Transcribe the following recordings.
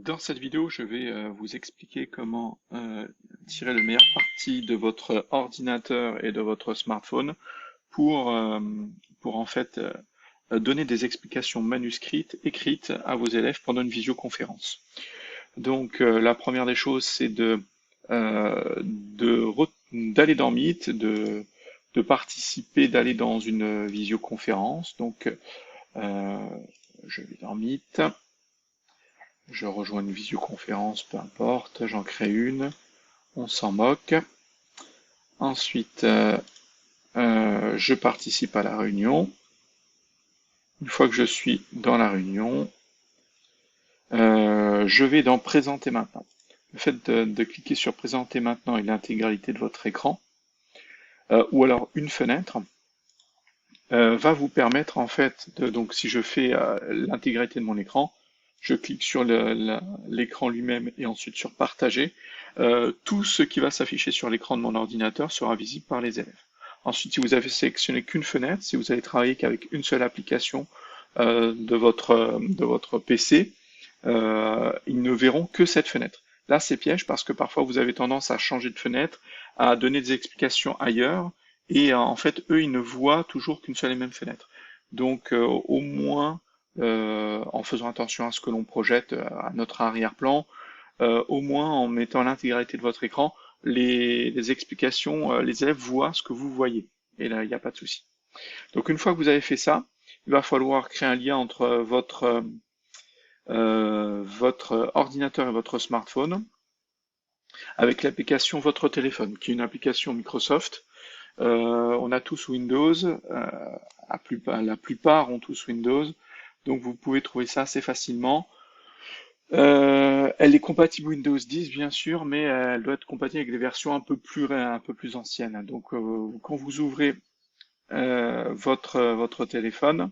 Dans cette vidéo, je vais vous expliquer comment tirer le meilleur parti de votre ordinateur et de votre smartphone pour, euh, pour en fait donner des explications manuscrites, écrites à vos élèves pendant une visioconférence. Donc la première des choses, c'est d'aller dans Meet, de participer, d'aller dans une visioconférence. Donc euh, je vais dans Meet. Je rejoins une visioconférence, peu importe, j'en crée une, on s'en moque. Ensuite, je participe à la réunion. Une fois que je suis dans la réunion, je vais dans Présenter maintenant. Le fait de cliquer sur Présenter maintenant et l'intégralité de votre écran, ou alors une fenêtre, va vous permettre en fait donc si je fais l'intégralité de mon écran, je clique sur l'écran lui-même et ensuite sur partager, tout ce qui va s'afficher sur l'écran de mon ordinateur sera visible par les élèves. Ensuite, si vous avez sélectionné qu'une fenêtre, si vous avez travaillé qu'avec une seule application de votre PC, ils ne verront que cette fenêtre. Là, c'est piège parce que parfois vous avez tendance à changer de fenêtre, à donner des explications ailleurs, et en fait, eux, ils ne voient toujours qu'une seule et même fenêtre. Donc, au moins, en faisant attention à ce que l'on projette à notre arrière-plan, au moins en mettant l'intégralité de votre écran, les explications, les élèves voient ce que vous voyez. Et là, il n'y a pas de souci. Donc, une fois que vous avez fait ça, il va falloir créer un lien entre votre ordinateur et votre smartphone avec l'application Votre téléphone, qui est une application Microsoft. On a tous Windows, la plupart ont tous Windows, donc vous pouvez trouver ça assez facilement. Elle est compatible Windows 10 bien sûr, mais elle doit être compatible avec des versions un peu plus anciennes. Donc quand vous ouvrez votre téléphone,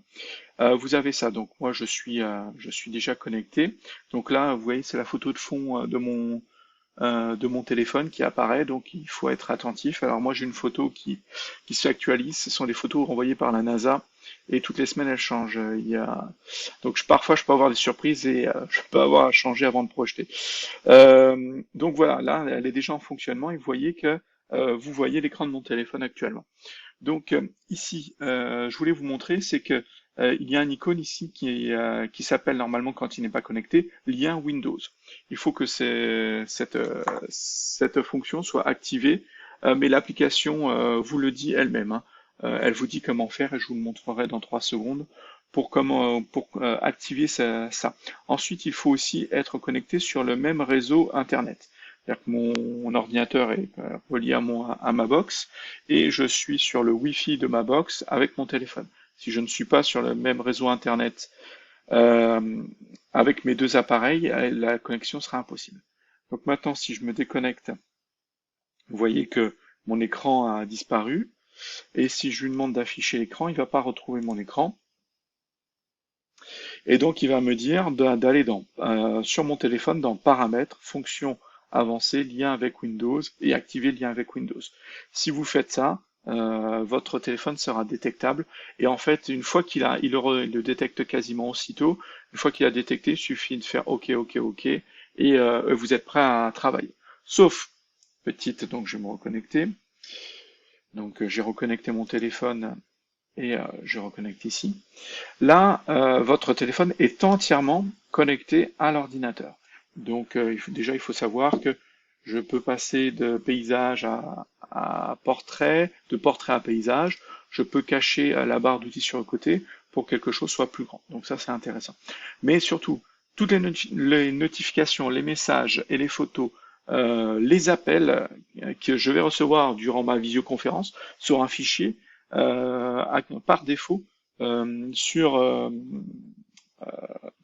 vous avez ça. Donc moi je suis déjà connecté. Donc là vous voyez c'est la photo de fond de mon téléphone qui apparaît, donc il faut être attentif. Alors moi j'ai une photo qui s'actualise, ce sont des photos renvoyées par la NASA et toutes les semaines elles changent. Donc parfois je peux avoir des surprises et je peux avoir à changer avant de projeter. Donc voilà, là elle est déjà en fonctionnement et vous voyez l'écran de mon téléphone actuellement. Donc ici, je voulais vous montrer, c'est que il y a une icône ici qui s'appelle normalement quand il n'est pas connecté, lien Windows. Il faut que cette fonction soit activée, mais l'application vous le dit elle-même, hein. Elle vous dit comment faire et je vous le montrerai dans 3 secondes pour activer ça. Ensuite, il faut aussi être connecté sur le même réseau Internet. C'est-à-dire que mon ordinateur est relié à ma box et je suis sur le Wi-Fi de ma box avec mon téléphone. Si je ne suis pas sur le même réseau Internet euh, avec mes deux appareils, la connexion sera impossible. Donc maintenant, si je me déconnecte, vous voyez que mon écran a disparu. Et si je lui demande d'afficher l'écran, il ne va pas retrouver mon écran. Et donc, il va me dire d'aller sur mon téléphone dans Paramètres, Fonctions avancées, Lien avec Windows et activer le lien avec Windows. Si vous faites ça, votre téléphone sera détectable. Et en fait, une fois il le détecte quasiment aussitôt. Une fois qu'il a détecté, il suffit de faire OK, OK, OK, et vous êtes prêt à travailler. Sauf, donc je vais me reconnecter. Donc j'ai reconnecté mon téléphone et je reconnecte ici. Là, votre téléphone est entièrement connecté à l'ordinateur. Donc déjà, il faut savoir que je peux passer de paysage à portrait, de portrait à paysage. Je peux cacher la barre d'outils sur le côté pour que quelque chose soit plus grand. Donc ça, c'est intéressant. Mais surtout, toutes les notifications, les messages et les photos, les appels que je vais recevoir durant ma visioconférence seront affichés par défaut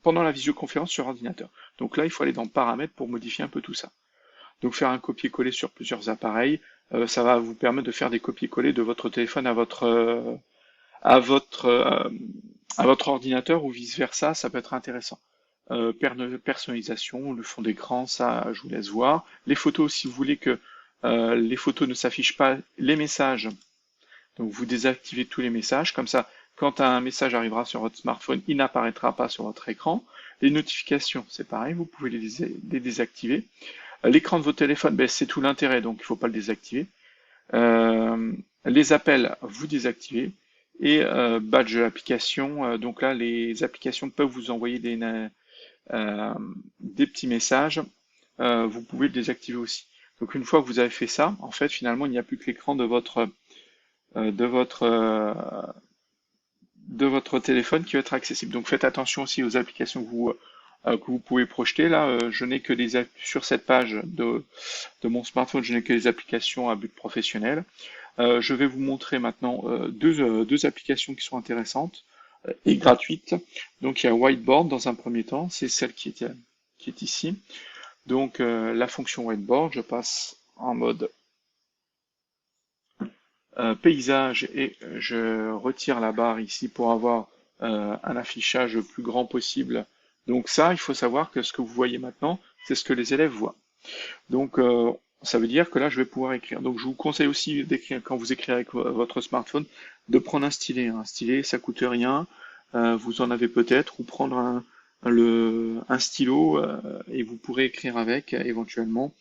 pendant la visioconférence sur ordinateur. Donc là, il faut aller dans Paramètres pour modifier un peu tout ça. Donc faire un copier-coller sur plusieurs appareils, ça va vous permettre de faire des copier-coller de votre téléphone à votre, euh, à votre ordinateur ou vice-versa, ça peut être intéressant. Personnalisation, le fond d'écran, ça je vous laisse voir. Les photos, si vous voulez que les photos ne s'affichent pas, les messages, donc vous désactivez tous les messages, comme ça, Quand un message arrivera sur votre smartphone, il n'apparaîtra pas sur votre écran. Les notifications, c'est pareil, vous pouvez les désactiver. L'écran de votre téléphone, ben, c'est tout l'intérêt, donc il ne faut pas le désactiver. Les appels, vous désactivez. Et badge de l'application, donc là, les applications peuvent vous envoyer des petits messages. Vous pouvez le désactiver aussi. Donc une fois que vous avez fait ça, en fait, finalement, il n'y a plus que l'écran euh, de votre euh, de votre téléphone qui va être accessible. Donc faites attention aussi aux applications que vous pouvez projeter. Là, je n'ai que sur cette page de mon smartphone, je n'ai que les applications à but professionnel. Je vais vous montrer maintenant deux applications qui sont intéressantes et gratuites. Donc il y a Whiteboard dans un premier temps, c'est celle qui est ici. Donc la fonction Whiteboard, je passe en mode paysage et je retire la barre ici pour avoir un affichage le plus grand possible. Donc ça, il faut savoir que ce que vous voyez maintenant, c'est ce que les élèves voient. Donc ça veut dire que là, je vais pouvoir écrire. Donc je vous conseille aussi d'écrire, quand vous écrivez avec votre smartphone, de prendre un stylet. Un stylet, ça coûte rien. Vous en avez peut-être, ou prendre un stylo et vous pourrez écrire avec éventuellement.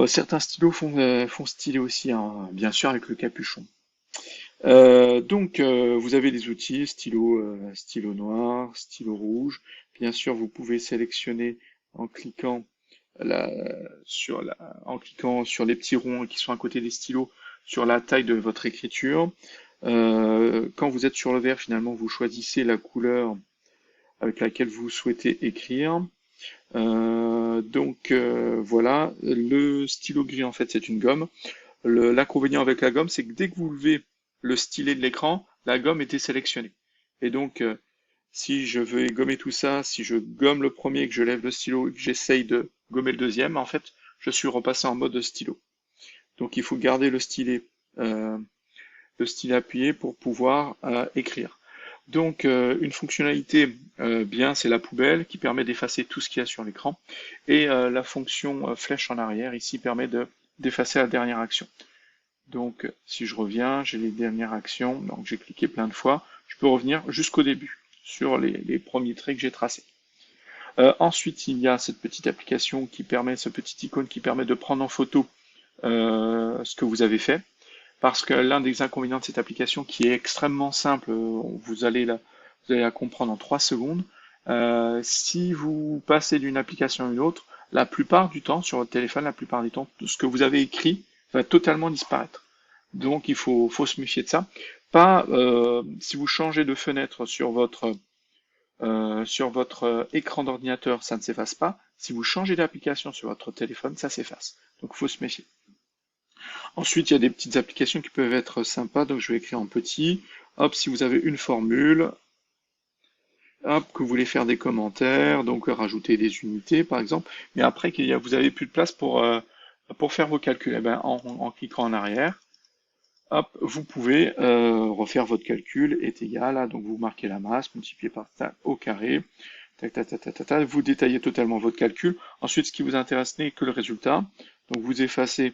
Certains stylos font stylet aussi, hein, bien sûr avec le capuchon. Donc vous avez des outils, stylo noir, stylo rouge. Bien sûr, vous pouvez sélectionner en cliquant la, en cliquant sur les petits ronds qui sont à côté des stylos, sur la taille de votre écriture. Quand vous êtes sur le vert, finalement, vous choisissez la couleur avec laquelle vous souhaitez écrire. Voilà, le stylo gris en fait c'est une gomme. L'inconvénient avec la gomme, c'est que dès que vous levez le stylet de l'écran, la gomme est désélectionnée. Et donc si je veux gommer tout ça, si je gomme le premier, que je lève le stylo et que j'essaye de gommer le deuxième, en fait je suis repassé en mode stylo. Donc il faut garder le stylet appuyé pour pouvoir écrire. Donc une fonctionnalité bien, c'est la poubelle qui permet d'effacer tout ce qu'il y a sur l'écran. Et la fonction flèche en arrière ici permet d'effacer la dernière action. Donc si je reviens, j'ai les dernières actions, donc j'ai cliqué plein de fois, je peux revenir jusqu'au début sur les premiers traits que j'ai tracés. Ensuite, il y a cette petite application qui permet, ce petit icône qui permet de prendre en photo ce que vous avez fait. Parce que l'un des inconvénients de cette application, qui est extrêmement simple, vous allez la comprendre en 3 secondes, si vous passez d'une application à une autre, la plupart du temps, sur votre téléphone, la plupart du temps, tout ce que vous avez écrit va totalement disparaître. Donc il faut se méfier de ça. Pas si vous changez de fenêtre sur votre écran d'ordinateur, ça ne s'efface pas. Si vous changez d'application sur votre téléphone, ça s'efface. Donc il faut se méfier. Ensuite, il y a des petites applications qui peuvent être sympas, donc je vais écrire en petit. Hop, si vous avez une formule, hop, que vous voulez faire des commentaires, donc rajouter des unités par exemple, mais après vous n'avez plus de place pour faire vos calculs. Eh ben, en cliquant en arrière, hop, vous pouvez refaire votre calcul est égal à, donc vous marquez la masse, multiplié par ça au carré, tac, tac, tac, tac, tac, tac, vous détaillez totalement votre calcul. Ensuite, ce qui vous intéresse n'est que le résultat, donc vous effacez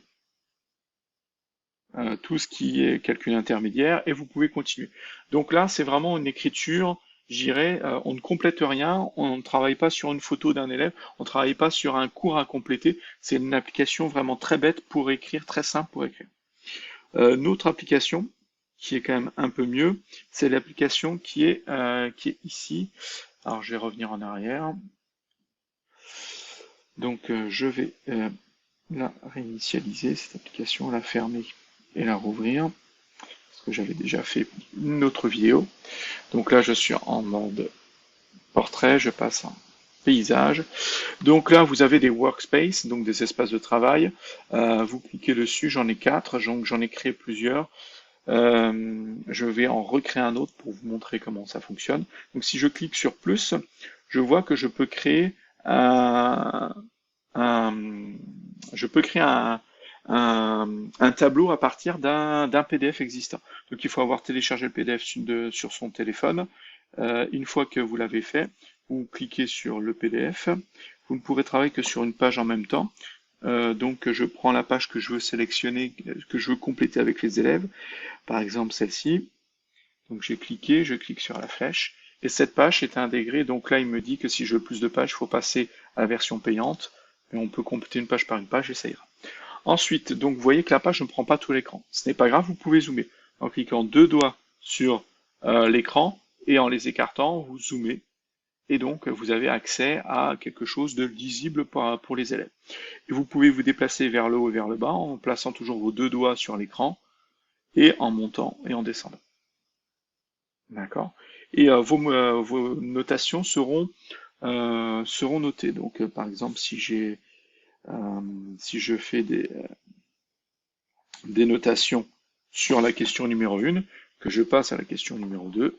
tout ce qui est calcul intermédiaire et vous pouvez continuer. Donc là, c'est vraiment une écriture, j'irais, on ne complète rien, on ne travaille pas sur une photo d'un élève, on ne travaille pas sur un cours à compléter, c'est une application vraiment très bête pour écrire, très simple pour écrire. Notre application, qui est quand même un peu mieux, c'est l'application qui est ici. Alors je vais revenir en arrière. Donc je vais la réinitialiser, cette application, la fermer et la rouvrir, parce que j'avais déjà fait une autre vidéo. Donc là, je suis en mode portrait, je passe en paysage. Donc là, vous avez des workspaces, donc des espaces de travail. Vous cliquez dessus, j'en ai 4, j'en ai créé plusieurs. Je vais en recréer un autre pour vous montrer comment ça fonctionne. Donc si je clique sur plus, je vois que je peux créer un tableau à partir d'un PDF existant. Donc il faut avoir téléchargé le PDF sur son téléphone. Une fois que vous l'avez fait, vous cliquez sur le PDF. Vous ne pourrez travailler que sur une page en même temps. Donc je prends la page que je veux sélectionner, que je veux compléter avec les élèves, par exemple celle-ci. Donc j'ai cliqué, je clique sur la flèche, et cette page est intégrée. Donc là, il me dit que si je veux plus de pages, il faut passer à la version payante, mais on peut compléter une page par une page et ça ira. Ensuite, donc vous voyez que la page ne prend pas tout l'écran. Ce n'est pas grave, vous pouvez zoomer. En cliquant deux doigts sur l'écran et en les écartant, vous zoomez. Et donc, vous avez accès à quelque chose de lisible pour les élèves. Et vous pouvez vous déplacer vers le haut et vers le bas en plaçant toujours vos deux doigts sur l'écran et en montant et en descendant. D'accord? Et vos notations seront notées. Donc, par exemple, si je fais des notations sur la question numéro 1, que je passe à la question numéro 2,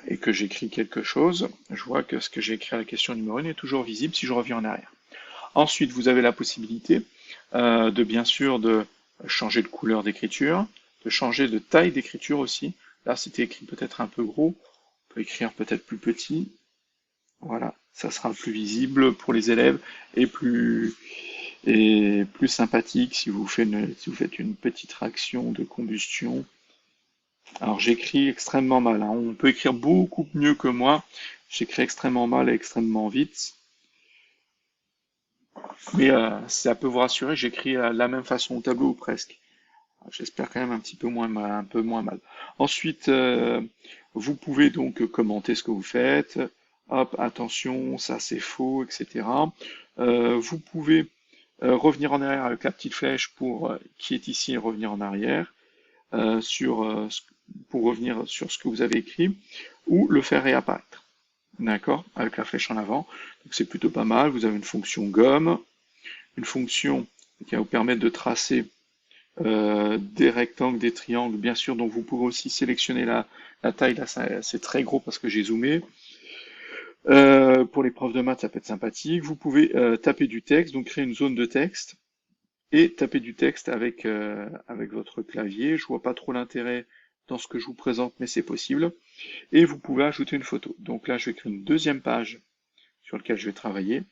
et que j'écris quelque chose, je vois que ce que j'ai écrit à la question numéro 1 est toujours visible si je reviens en arrière. Ensuite, vous avez la possibilité de bien sûr de changer de couleur d'écriture, de changer de taille d'écriture aussi. Là, c'était écrit peut-être un peu gros, on peut écrire peut-être plus petit. Voilà, ça sera plus visible pour les élèves et plus sympathique si vous faites une petite réaction de combustion. Alors j'écris extrêmement mal, hein. On peut écrire beaucoup mieux que moi. J'écris extrêmement mal et extrêmement vite. Mais ça peut vous rassurer, j'écris la même façon au tableau ou presque. J'espère quand même un petit peu un peu moins mal. Ensuite, vous pouvez donc commenter ce que vous faites. Hop, attention, ça c'est faux, etc. Vous pouvez revenir en arrière avec la petite flèche qui est ici et revenir en arrière pour revenir sur ce que vous avez écrit ou le faire réapparaître. D'accord? Avec la flèche en avant. Donc c'est plutôt pas mal. Vous avez une fonction gomme, une fonction qui va vous permettre de tracer des rectangles, des triangles, bien sûr, donc vous pouvez aussi sélectionner la taille, là c'est très gros parce que j'ai zoomé. Pour les profs de maths, ça peut être sympathique. Vous pouvez taper du texte, donc créer une zone de texte et taper du texte avec votre clavier. Je vois pas trop l'intérêt dans ce que je vous présente, mais c'est possible. Et vous pouvez ajouter une photo. Donc là, je vais créer une deuxième page sur laquelle je vais travailler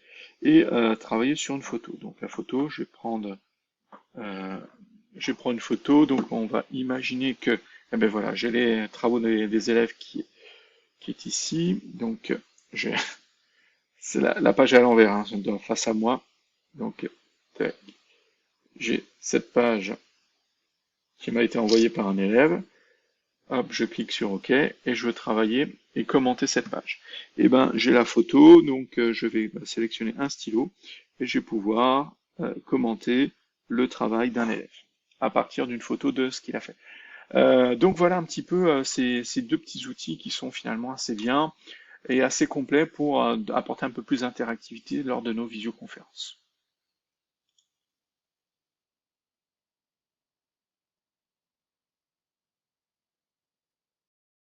et travailler sur une photo. Donc la photo, euh, je vais prendre une photo. Donc on va imaginer que, eh ben voilà, j'ai les travaux des élèves qui est ici. Donc c'est la page à l'envers, hein, face à moi. Donc j'ai cette page qui m'a été envoyée par un élève. Hop, je clique sur OK et je veux travailler et commenter cette page. Et ben j'ai la photo, donc je vais sélectionner un stylo et je vais pouvoir commenter le travail d'un élève à partir d'une photo de ce qu'il a fait. Donc voilà un petit peu ces deux petits outils qui sont finalement assez bien et assez complets pour apporter un peu plus d'interactivité lors de nos visioconférences.